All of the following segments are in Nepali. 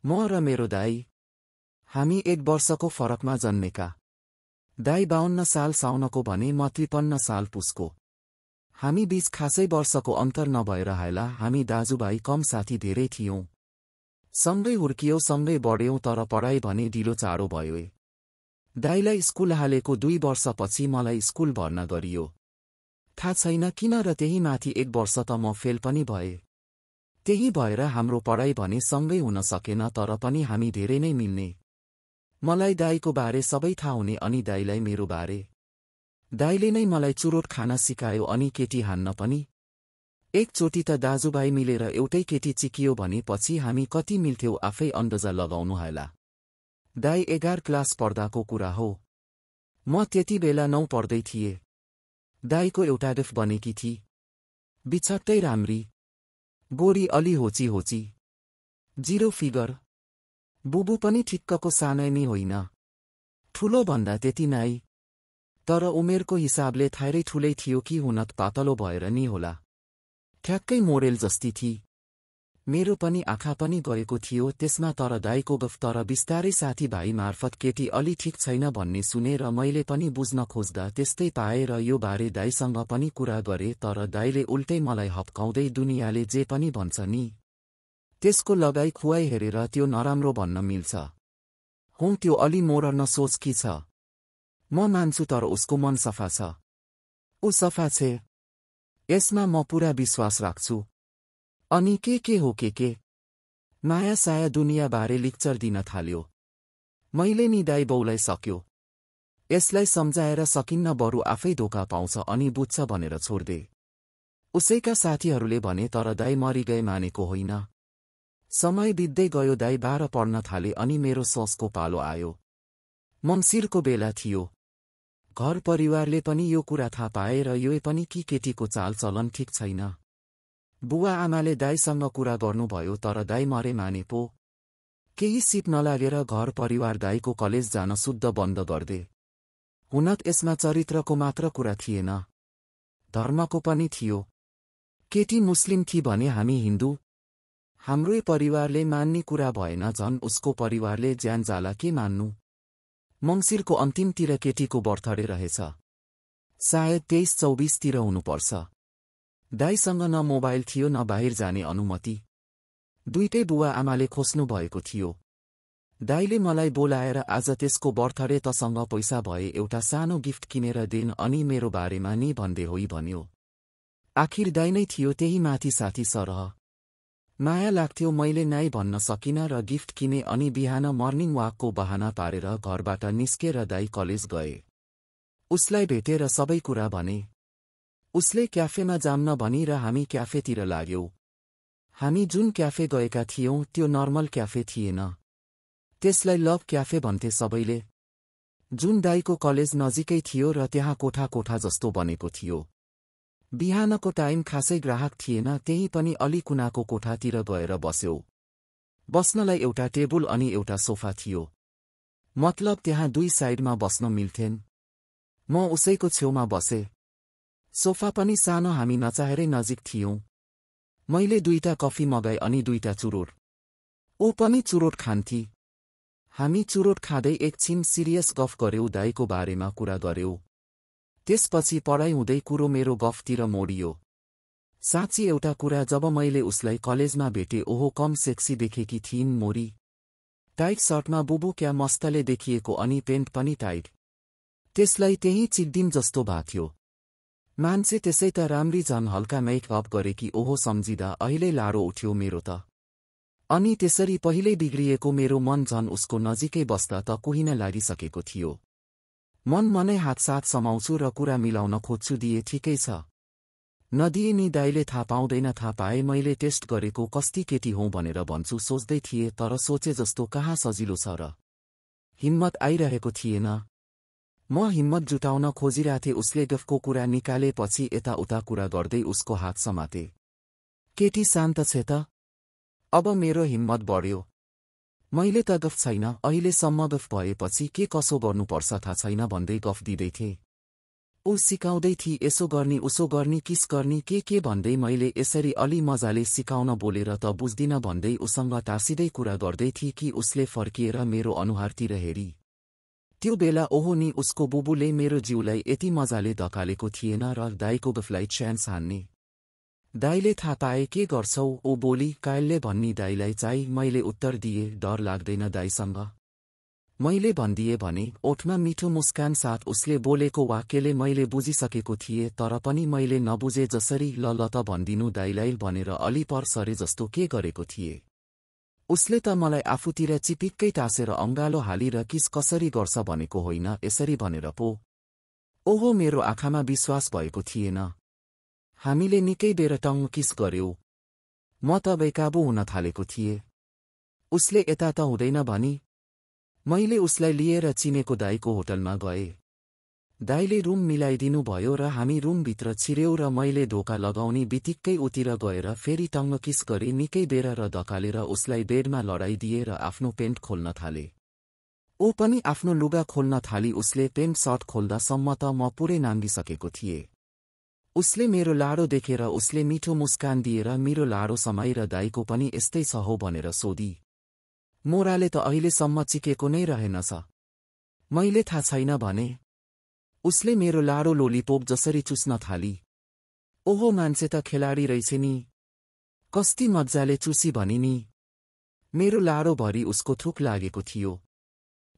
म र मेरो दाई हामी 1 वर्षको फरकमा जन्मेका। दाई 52 साल साउनको भने म 53 साल पुसको। हामी बीच खासै वर्षको अन्तर नभएर हायला हामी दाजुभाइ कम साथी धेरै थियौं। सँगै हुर्कियौं सँगै बढ्यौं तर पढाइ भने ढिलो चाँडो भयो। दाईलाई स्कुल हालेको 2 वर्षपछि मलाई स्कुल भर्ना गरियो। थाहा छैन किन र त्यही माथि 1 वर्ष त म फेल पनि भए। त्यही भएर हाम्रो पढाइ भने सँगै हुन सकेन तर पनि हामी धेरै नै मिल्ने। मलाई दाईको बारे सबै थाहा हुने अनि दाईलाई मेरो बारे। दाईले नै मलाई चुरोट खान सिकायो अनि केटी हान्न पनि। एकचोटि त दाजुभाइ मिलेर एउटै केटी चिकियो भने पछि हामी कति मिल्थ्यौ आफै अन्दाजा लगाउनु होला। दाई 11 क्लास पढ्दाको कुरा हो। म त्यति बेला 9 पढ्दै थिएँ। दाईको एउटा गिफ्ट बनेकी थिई। बिछट्टै राम्री। गोरी अलि होची होची। 0 फिगर। बुबु पनि ठिक्कको सानै नि होइन। ठुलो भन्दा त्यति नै। तर उमेरको हिसाबले थैरै ठुलै थियो कि हुनत पातलो भएर नि होला। ठ्याक्कै मोडेल जस्ती थिई। मेरो पनि आँखा पनि गएको थियो त्यसमा तर दाईको गफ तर बिस्तारै साथीभाइ मार्फत केटी अलि ठिक छैन भन्ने सुने र मैले पनि बुझ्न खोज्दा त्यस्तै पाए र यो बारे दाईसँग पनि कुरा गरे तर दाईले उल्टै मलाई हप्काउँदै दुनियाँले जे पनि भन्छ नि त्यसको लगाई खुवाई हेरेर त्यो नराम्रो भन्न मिल्छ। हुँ त्यो अलि मोरर्न सोच कि छ। म मान्छु तर उसको मन सफा छ। ऊ सफा छे। यसमा म पुरा विश्वास राख्छु। अनि के हो के? माया साया दुनियाँबारे लेक्चर दिन थाल्यो। मैले नि दाई बाउलाई सक्यो। यसलाई सम्झाएर सकिन्न बरु आफै धोका पाउँछ अनि बुझ्छ भनेर छोड्दे। उसैका साथीहरूले भने तर दाई मरिगए मानेको होइन। समय बित्दै गयो दाई 12 पढ्न थाले अनि मेरो सोचको पालो आयो। मङ्सिरको बेला थियो। घर परिवारले पनि यो कुरा थाहा पाए र यो पनि कि केटीको चाल चलन ठिक छैन। बुवा आमाले दाईसँग कुरा गर्नुभयो तर दाई मरे माने पो। केही सिप नलागेर घर परिवार दाईको कलेज जान शुद्ध बन्द गर्दे। हुनत यसमा चरित्रको मात्र कुरा थिएन। धर्मको पनि थियो। केटी मुस्लिम थी भने हामी हिन्दू। हाम्रै परिवारले मान्ने कुरा भएन झन् उसको परिवारले ज्यान जाला के मान्नु। मङ्सिरको अन्तिमतिर केटीको बर्थडे रहेछ। सायद 23-24 तिर हुनुपर्छ। दाईसँग न मोबाइल थियो न बाहिर जाने अनुमति। दुईटै बुवा आमाले खोज्नु भएको थियो। दाईले मलाई बोलाएर आज त्यसको बर्थडे तसँग पैसा भए एउटा सानो गिफ्ट किनेर दिन अनि मेरो बारेमा नि भन्दै होइ भन्यो। आखिर दाई नै थियो त्यही माथि साथी सरह। माया लाग्थ्यो मैले नाइ भन्न सकिन र गिफ्ट किने अनि बिहान मर्निङ वाकको बहाना पारेर घरबाट निस्केर दाई कलेज गए। उसलाई भेटेर सबै कुरा भने। उसले क्याफेमा जाम्न भनी र हामी क्याफेतिर लाग्यौं। हामी जुन क्याफे गएका थियौं त्यो नर्मल क्याफे थिएन। त्यसलाई लभ क्याफे भन्थे सबैले। जुन दाईको कलेज नजिकै थियो र त्यहाँ कोठा कोठा जस्तो बनेको थियो। बिहानको टाइम खासै ग्राहक थिएन त्यही पनि अलि कुनाको कोठातिर गएर बस्यौं। बस्नलाई एउटा टेबुल अनि एउटा सोफा थियो। मतलब त्यहाँ 2 साइडमा बस्न मिल्थेन। म उसैको छेउमा बसे। सोफा पनि सानो हामी नचाहेरै नजिक थियौं। मैले 2टा कफी मगाए अनि 2टा चुरोट। ऊ पनि चुरोट खान्थी। हामी चुरोट खाँदै एकछिन सिरियस गफ गर्यौं दाईको बारेमा कुरा गर्यौं। त्यसपछि पढाइ हुँदै कुरो मेरो गफतिर मोडियो। साँच्ची एउटा कुरा जब मैले उसलाई कलेजमा भेटे ओहो कम सेक्सी देखेकी थिइन् मोरी। टाइट सर्टमा बुबु क्या मस्तले देखिएको अनि पेन्ट पनि टाइट। त्यसलाई त्यही चिक्दिम जस्तो भाथ्यो। मान्छे त्यसै त राम्री झन् हल्का मेकअप गरेकी ओहो सम्झिँदा अहिले लाडो उठ्यो मेरो त। अनि त्यसरी पहिल्यै बिग्रिएको मेरो मन झन् उसको नजिकै बस्दा त कुहिन लागिसकेको थियो। मनै हातसाथ समाउँछु र कुरा मिलाउन खोज्छु दिए ठिकै छ। नदिए नि दाईले थाहा पाउँदैन थाहा पाए मैले टेस्ट गरेको कस्ती केटी हौं भनेर भन्छु सोच्दै थिए तर सोचे जस्तो कहाँ सजिलो छ र। हिम्मत आइरहेको थिएन। म हिम्मत जुटाउन खोजिरहेथे उसले गफको कुरा निकालेपछि यताउता कुरा गर्दै उसको हात समाते। केटी शान्त छे त। अब मेरो हिम्मत बढ्यो। मैले त गफ छैन अहिलेसम्म गफ भएपछि के कसो गर्नुपर्छ थाहा छैन भन्दै गफ दिँदै थिए। ऊ सिकाउँदै थिई यसो गर्नी उसो गर्नी किस गर्नी के भन्दै मैले यसरी अलि मजाले सिकाउन बोलेर त बुझ्दिन भन्दै उसँग टाँसिँदै कुरा गर्दै थिए कि उसले फर्किएर मेरो अनुहारतिर हेरी। त्यो बेला ओहो नि उसको बुबुले मेरो जिउलाई यति मजाले धकालेको थिएन र दाइको गफलाई च्यान्स हान्ने। दाइले थाहा पाए के गर्छौ ओ बोली कायलले भन्नी दाइलाई चाहिँ मैले उत्तर दिए डर लाग्दैन दाइसँग। मैले भनिदिए भने ओठमा मिठो मुस्कान साथ उसले बोलेको वाक्यले मैले बुझिसकेको थिएँ तर पनि मैले नबुझे जसरी ल त भनिदिनु दाइलाई भनेर अलि पर सरे जस्तो के गरेको थिए। उसले त मलाई आफूतिर चिपिक्कै टाँसेर अङ्गालो हालेर किस कसरी गर्छ भनेको होइन यसरी भनेर पो। ओहो मेरो आँखामा विश्वास भएको थिएन। हामीले निकै बेर टङ्ग किस गर्यौं। म त बेकाबु हुन थालेको थिएँ। उसले यता त हुँदैन भनी। मैले उसलाई लिएर चिनेको दाइको होटलमा गए। दाइले रुम मिलाइदिनु भयो र हामी रुमभित्र छिर्यौं र मैले ढोका लगाउने बित्तिकै उतिर गएर फेरि टङ्ग किस गरे निकै बेर र धकालेर उसलाई बेडमा लडाइदिए र आफ्नो पेन्ट खोल्न थाले। ऊ पनि आफ्नो लुगा खोल्न थाली उसले पेन्ट सर्ट खोल्दासम्म त म पुरै नाङ्गिसकेको थिएँ। उसले मेरो लाडो देखेर उसले मिठो मुस्कान दिएर मेरो लाडो समाएर दाइको पनि यस्तै छ हो भनेर सोधी। मोराले त अहिलेसम्म चिकेको नै रहेनछ। मैले थाहा छैन भने। उसले मेरो लाडो लोलीपोप जसरी चुस्न थाली। ओहो मान्छे त खेलाडी रहेछ नि। कस्ती मज्जाले चुसी भनी नि। मेरो लाडो भरि उसको थुक लागेको थियो।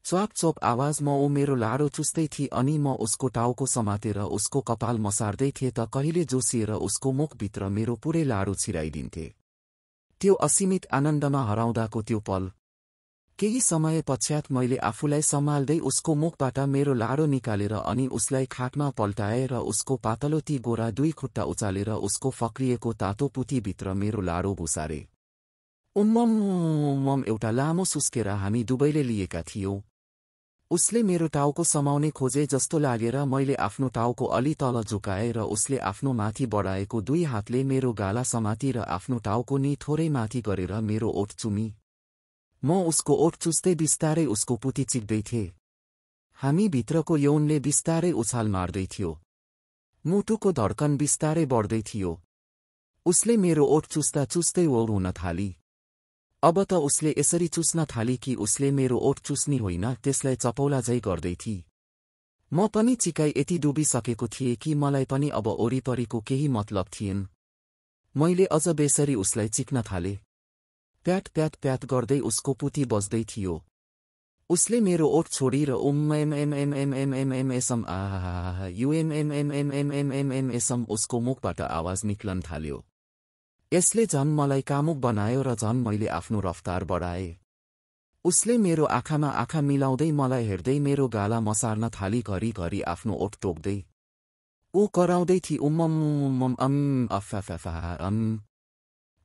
च्वाप चोप आवाज म मेरो लाडो चुस्दै थिए अनि म उसको टाउको समातेर उसको कपाल मसार्दै थिएँ त कहिले जोसिएर उसको मुखभित्र मेरो पुरै लाडो छिराइदिन्थे। त्यो असीमित आनन्दमा हराउँदाको त्यो पल। केही समय पश्चात मैले आफूलाई सम्हाल्दै उसको मुखबाट मेरो लाडो निकालेर अनि उसलाई खाटमा पल्टाए र उसको पातलो ती गोरा दुई खुट्टा उचालेर उसको फक्रिएको तातो पुतीभित्र मेरो लाडो घुसारे। उम्मम एउटा लामो सुस्केर हामी दुवैले लिएका थियौं। उसले मेरो टाउको समाउने खोजे जस्तो लागेर मैले आफ्नो टाउको अलि तल झुकाए र उसले आफ्नो माथि बढाएको दुई हातले मेरो गाला समाती र आफ्नो टाउको नि थोरै माथि गरेर मेरो ओठ चुमी। म उसको ओठ चुस्दै बिस्तारै उसको पुती चिक्दै थिएँ। हामी भित्रको यौनले बिस्तारै उछाल मार्दै थियो। मुटुको धड्कन बिस्तारै बढ्दै थियो। उसले मेरो ओठ चुस्दा चुस्दै ओर हुन थाली। अब त उसले यसरी चुस्न थाली कि उसले मेरो ओठ चुस्नी होइन त्यसलाई चपौला झै गर्दै थिई। म पनि चिकाइ यति डुबिसकेको थिएँ कि मलाई पनि अब वरिपरिको केही मतलब थिएन। मैले अझ बेसरी उसलाई चिक्न थाले। प्याट प्याट प्याट गर्दै उसको पुती बज्दै थियो। उसले मेरो ओठ छोडी र युएमएमएमएमएमएमएसएम उसको मुखबाट आवाज निक्लन थाल्यो। यसले झन् मलाई कामुक बनायो र झन् मैले आफ्नो रफ्तार बढाए। उसले मेरो आँखामा आँखा मिलाउँदै मलाई हेर्दै मेरो गाला मसार्न थाली घरिघरि आफ्नो ओठ टोक्दै। ऊ कराउँदै थिई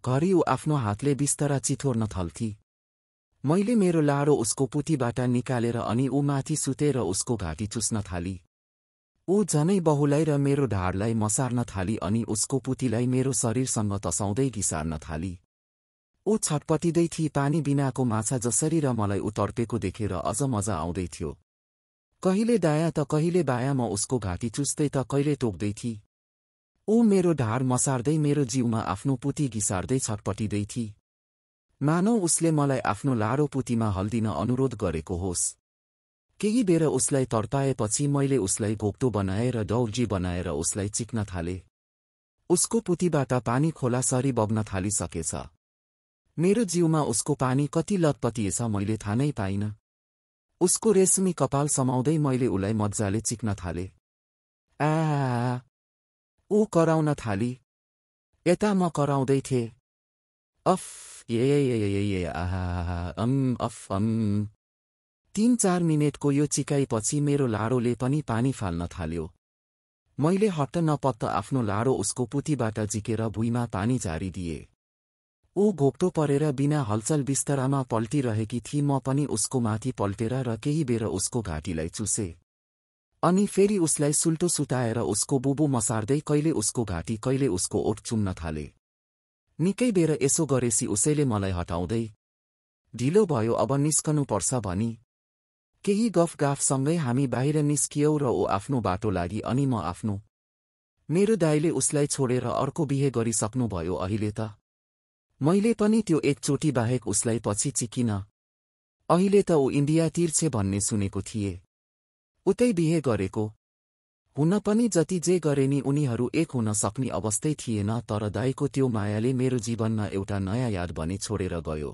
घरि ऊ आफ्नो हातले बिस्तारा चिथोर्न थाल्थी। मैले मेरो लाडो उसको पुतीबाट निकालेर अनि ऊ माथि सुतेर उसको घाँटी चुस्न थाली। ऊ झनै बहुलाएर मेरो ढाडलाई मसार्न थाली अनि उसको पुतीलाई मेरो शरीरसँग तसाउँदै घिसार्न थाली। ऊ छटपटिँदै थिई पानी बिनाको माछा जसरी र मलाई उतर्पेको देखेर अझ मजा आउँदै थियो। कहिले दायाँ त कहिले बायाँ म उसको घाँटी चुस्दै त कहिले टोक्दै थिई। ऊ मेरो ढाड मसार्दै मेरो जिउमा आफ्नो पुती घिसार्दै छटपटिँदै थिई। मानौ उसले मलाई आफ्नो लाडो पुतीमा हल्दिन अनुरोध गरेको होस्। केही बेर उसलाई तडपाएपछि मैले उसलाई घोप्टो बनाएर डौजी बनाएर उसलाई चिक्न थाले। उसको पुतीबाट पानी खोलासरी बग्न थालिसकेछ। मेरो जिउमा उसको पानी कति लतपतिएछ मैले थाहा नै पाइन। उसको रेशमी कपाल समाउँदै मैले उलाई मज्जाले चिक्न थाले। ऊ कराउन थाली। यता म कराउँदै थिएँ। अफ 3-4 मिनेटको यो चिकाइपछि मेरो लाडोले पनि पानी फाल्न थाल्यो। मैले हट्ट नपत्त आफ्नो लाडो उसको पुतीबाट झिकेर भुइँमा पानी झारिदिए। ऊ घोप्टो परेर बिना हलचल बिस्तरामा पल्टिरहेकी थिई। म पनि उसको माथि पल्टेर र केही बेर उसको घाँटीलाई चुसे। अनि फेरि उसलाई सुल्टो सुताएर उसको बुबु मसार्दै कहिले उसको घाँटी कहिले उसको ओठ चुम्न थाले। निकै बेर यसो गरेसी उसैले मलाई हटाउँदै ढिलो भयो अब निस्कनु पर्छ भनी केही गफगाफसँगै हामी बाहिर निस्कियौँ र ऊ आफ्नो बाटो लागि अनि म आफ्नो। मेरो दाइले उसलाई छोडेर अर्को बिहे गरिसक्नुभयो अहिले त। मैले पनि त्यो एकचोटि बाहेक उसलाई पछि चिकिन। अहिले त ऊ इन्डियातिर छे भन्ने सुनेको थिए। उतै बिहे गरेको। हुन पनि जति जे गरे नि उनीहरू एक हुन सक्ने अवस्थै थिएन, तर दाइको त्यो मायाले मेरो जीवनमा एउटा नयाँ याद बने छोडेर गयो।